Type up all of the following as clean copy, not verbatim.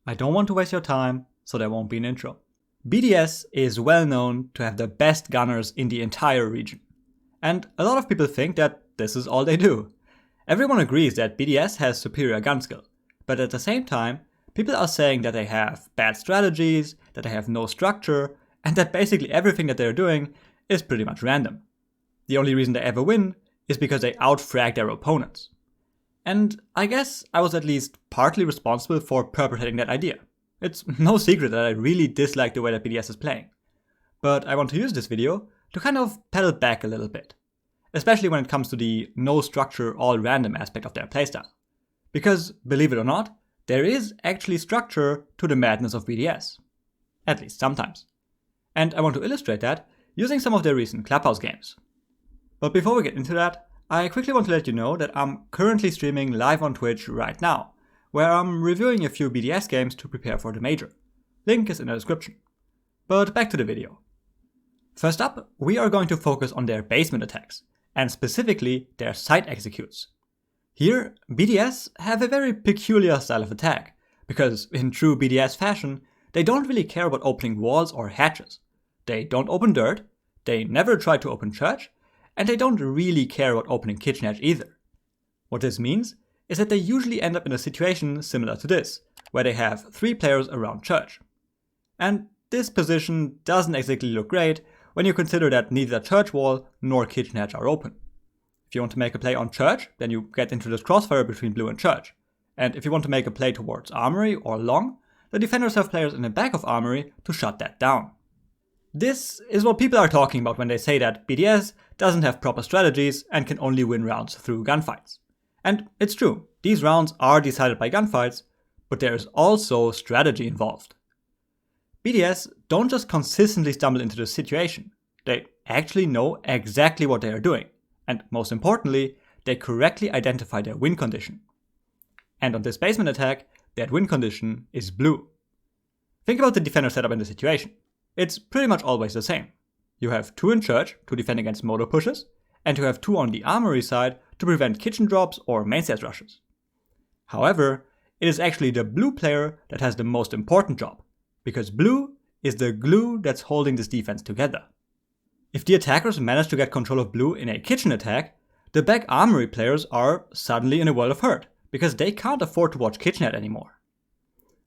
I don't want to waste your time, so there won't be an intro. BDS is well known to have the best gunners in the entire region. And a lot of people think that this is all they do. Everyone agrees that BDS has superior gun skill, but at the same time, people are saying that they have bad strategies, that they have no structure, and that basically everything that they're doing is pretty much random. The only reason they ever win is because they outfrag their opponents. And I guess I was at least partly responsible for perpetrating that idea. It's no secret that I really dislike the way that BDS is playing. But I want to use this video to kind of pedal back a little bit. Especially when it comes to the no structure, all random aspect of their playstyle. Because, believe it or not, there is actually structure to the madness of BDS. At least sometimes. And I want to illustrate that using some of their recent Clubhouse games. But before we get into that, I quickly want to let you know that I'm currently streaming live on Twitch right now, where I'm reviewing a few BDS games to prepare for the major. Link is in the description. But back to the video. First up, we are going to focus on their basement attacks, and specifically their side executes. Here, BDS have a very peculiar style of attack, because in true BDS fashion, they don't really care about opening walls or hatches. They don't open dirt, they never try to open church, and they don't really care about opening kitchen edge either. What this means is that they usually end up in a situation similar to this, where they have 3 players around church. And this position doesn't exactly look great when you consider that neither church wall nor kitchen edge are open. If you want to make a play on church, then you get into this crossfire between blue and church. And if you want to make a play towards armory or long, the defenders have players in the back of armory to shut that down. This is what people are talking about when they say that BDS doesn't have proper strategies and can only win rounds through gunfights. And it's true, these rounds are decided by gunfights, but there is also strategy involved. BDS don't just consistently stumble into this situation, they actually know exactly what they are doing, and most importantly, they correctly identify their win condition. And on this basement attack, that win condition is blue. Think about the defender setup in this situation. It's pretty much always the same. You have 2 in church to defend against motor pushes, and you have 2 on the armory side to prevent kitchen drops or mainstairs rushes. However, it is actually the blue player that has the most important job, because blue is the glue that's holding this defense together. If the attackers manage to get control of blue in a kitchen attack, the back armory players are suddenly in a world of hurt, because they can't afford to watch kitchenette anymore.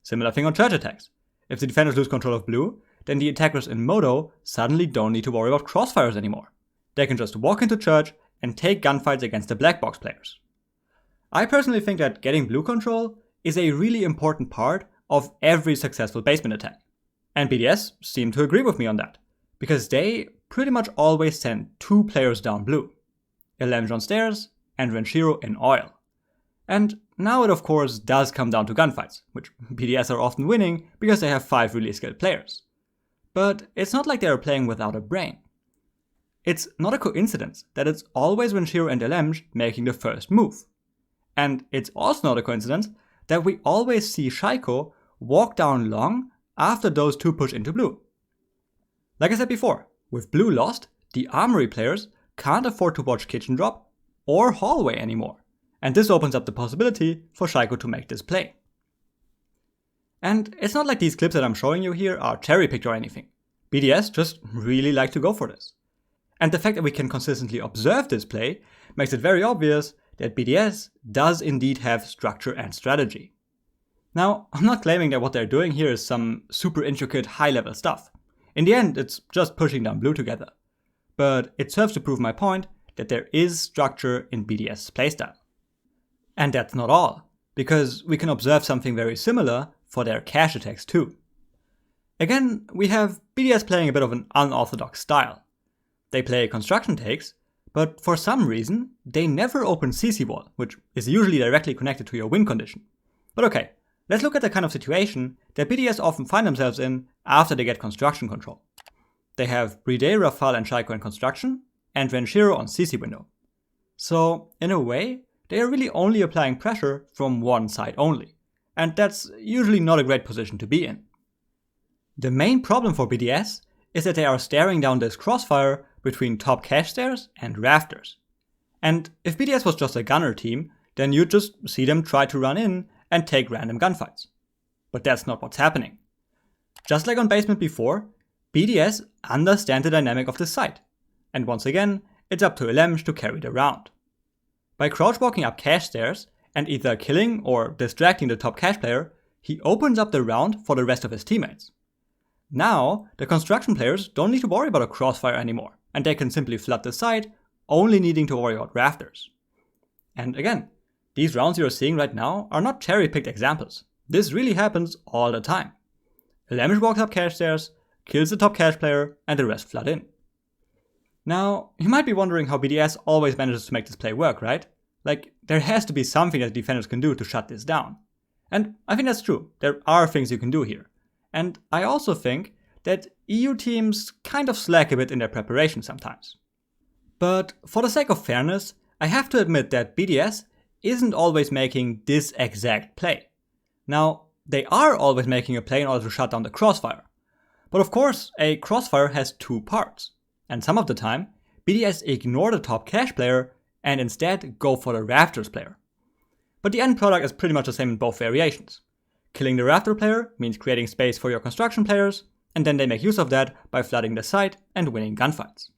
Similar thing on church attacks. If the defenders lose control of blue, then the attackers in Moto suddenly don't need to worry about crossfires anymore. They can just walk into church and take gunfights against the black box players. I personally think that getting blue control is a really important part of every successful basement attack. And BDS seem to agree with me on that, because they pretty much always send 2 players down blue. Elamj on stairs and Renshiro in oil. And now it of course does come down to gunfights, which BDS are often winning because they have 5 really skilled players. But it's not like they are playing without a brain. It's not a coincidence that it's always Renshiro and Elamj making the first move. And it's also not a coincidence that we always see Shaiko walk down long after those 2 push into blue. Like I said before, with blue lost, the armory players can't afford to watch kitchen drop or hallway anymore. And this opens up the possibility for Shaiko to make this play. And it's not like these clips that I'm showing you here are cherry-picked or anything. BDS just really like to go for this. And the fact that we can consistently observe this play makes it very obvious that BDS does indeed have structure and strategy. Now, I'm not claiming that what they're doing here is some super intricate high-level stuff. In the end, it's just pushing down blue together. But it serves to prove my point that there is structure in BDS playstyle. And that's not all, because we can observe something very similar for their cash attacks too. Again, we have BDS playing a bit of an unorthodox style. They play construction takes, but for some reason, they never open CC wall, which is usually directly connected to your win condition. But okay, let's look at the kind of situation that BDS often find themselves in after they get construction control. They have Bride, Rafale and Shaiko in construction, and Renshiro on CC window. So, in a way, they are really only applying pressure from one side only. And that's usually not a great position to be in. The main problem for BDS is that they are staring down this crossfire between top cache stairs and rafters. And if BDS was just a gunner team, then you'd just see them try to run in and take random gunfights. But that's not what's happening. Just like on Basement before, BDS understand the dynamic of the site. And once again, it's up to Elemsh to carry the round. By crouch walking up cache stairs and either killing or distracting the top cache player, he opens up the round for the rest of his teammates. Now, the construction players don't need to worry about a crossfire anymore, and they can simply flood the site, only needing to worry about rafters. And again, these rounds you're seeing right now are not cherry-picked examples. This really happens all the time. Elemsh walks up cache stairs, kills the top cache player, and the rest flood in. Now, you might be wondering how BDS always manages to make this play work, right? Like, there has to be something that defenders can do to shut this down. And I think that's true. There are things you can do here. And I also think that EU teams kind of slack a bit in their preparation sometimes. But for the sake of fairness, I have to admit that BDS isn't always making this exact play. Now, they are always making a play in order to shut down the crossfire. But of course, a crossfire has two parts. And some of the time, BDS ignore the top cache player and instead go for the rafters player. But the end product is pretty much the same in both variations. Killing the rafter player means creating space for your construction players, and then they make use of that by flooding the site and winning gunfights.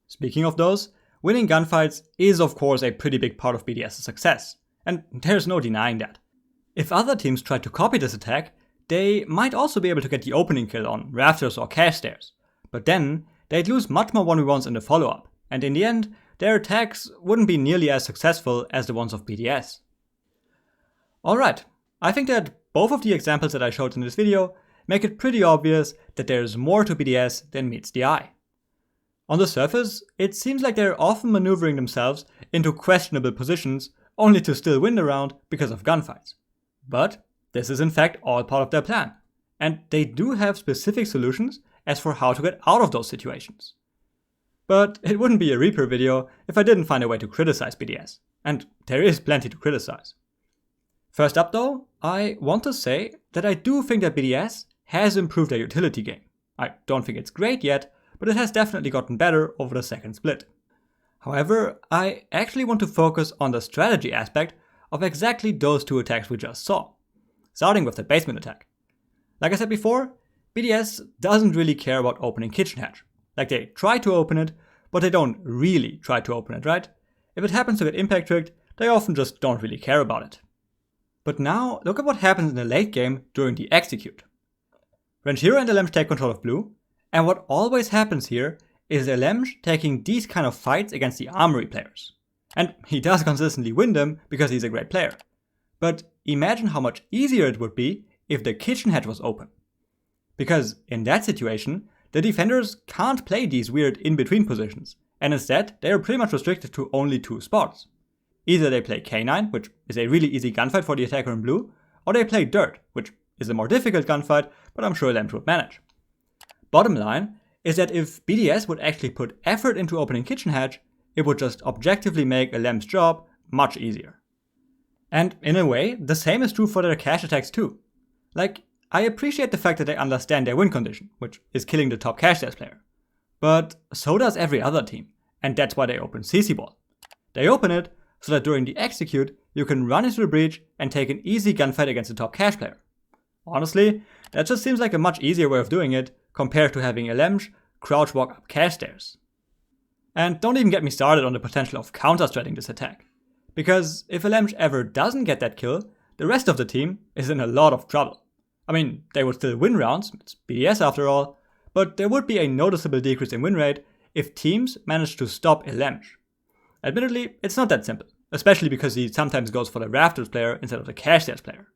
Speaking of those, winning gunfights is of course a pretty big part of BDS's success, and there's no denying that. If other teams try to copy this attack, they might also be able to get the opening kill on rafters or cache stairs, but then they'd lose much more 1v1s in the follow-up, and in the end, their attacks wouldn't be nearly as successful as the ones of BDS. Alright, I think that both of the examples that I showed in this video make it pretty obvious that there's more to BDS than meets the eye. On the surface, it seems like they're often maneuvering themselves into questionable positions only to still win the round because of gunfights. But this is in fact all part of their plan, and they do have specific solutions as for how to get out of those situations. But it wouldn't be a Reaper video if I didn't find a way to criticize BDS, and there is plenty to criticize. First up though, I want to say that I do think that BDS has improved their utility game. I don't think it's great yet, but it has definitely gotten better over the second split. However, I actually want to focus on the strategy aspect of exactly those two attacks we just saw, starting with the basement attack. Like I said before, BDS doesn't really care about opening kitchen hatch. Like they try to open it, but they don't really try to open it, right? If it happens to get impact tricked, they often just don't really care about it. But now, look at what happens in the late game during the execute. Ranchiro and Elemsh take control of blue, and what always happens here is Elemsh taking these kind of fights against the armory players. And he does consistently win them because he's a great player. But imagine how much easier it would be if the kitchen hatch was open. Because in that situation, the defenders can't play these weird in-between positions, and instead they are pretty much restricted to only two spots. Either they play K9, which is a really easy gunfight for the attacker in blue, or they play Dirt, which is a more difficult gunfight, but I'm sure Elemsh would manage. Bottom line is that if BDS would actually put effort into opening kitchen hatch, it would just objectively make Elemsh's job much easier. And in a way, the same is true for their cache attacks too. Like, I appreciate the fact that they understand their win condition, which is killing the top cache stairs player. But so does every other team, and that's why they open CC Ball. They open it so that during the execute, you can run into the breach and take an easy gunfight against the top cache player. Honestly, that just seems like a much easier way of doing it compared to having Elemsh crouch walk up cache stairs. And don't even get me started on the potential of counter-stratting this attack. Because if Elemsh ever doesn't get that kill, the rest of the team is in a lot of trouble. I mean, they would still win rounds, it's BDS after all, but there would be a noticeable decrease in win rate if teams managed to stop Elemsh. Admittedly, it's not that simple, especially because he sometimes goes for the rafters player instead of the cache stairs player.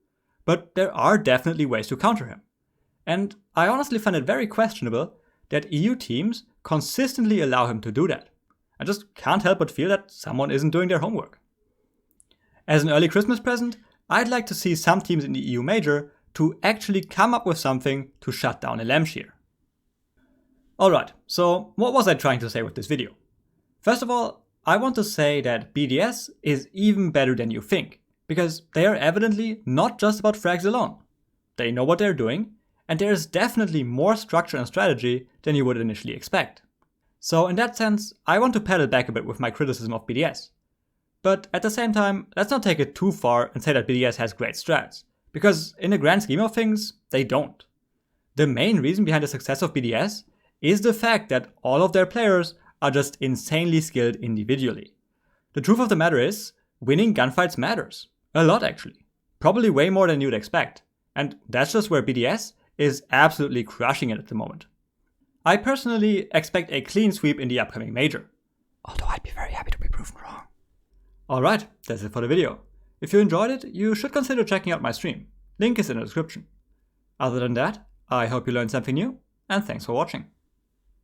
But there are definitely ways to counter him. And I honestly find it very questionable that EU teams consistently allow him to do that. I just can't help but feel that someone isn't doing their homework. As an early Christmas present, I'd like to see some teams in the EU Major to actually come up with something to shut down Elemsh here. Alright, so what was I trying to say with this video? First of all, I want to say that BDS is even better than you think, because they are evidently not just about frags alone. They know what they're doing, and there is definitely more structure and strategy than you would initially expect. So in that sense, I want to pedal back a bit with my criticism of BDS. But at the same time, let's not take it too far and say that BDS has great strats, because in the grand scheme of things, they don't. The main reason behind the success of BDS is the fact that all of their players are just insanely skilled individually. The truth of the matter is, winning gunfights matters. A lot actually. Probably way more than you'd expect. And that's just where BDS is absolutely crushing it at the moment. I personally expect a clean sweep in the upcoming major. Although I'd be very happy to be proven wrong. Alright, that's it for the video. If you enjoyed it, you should consider checking out my stream. Link is in the description. Other than that, I hope you learned something new, and thanks for watching.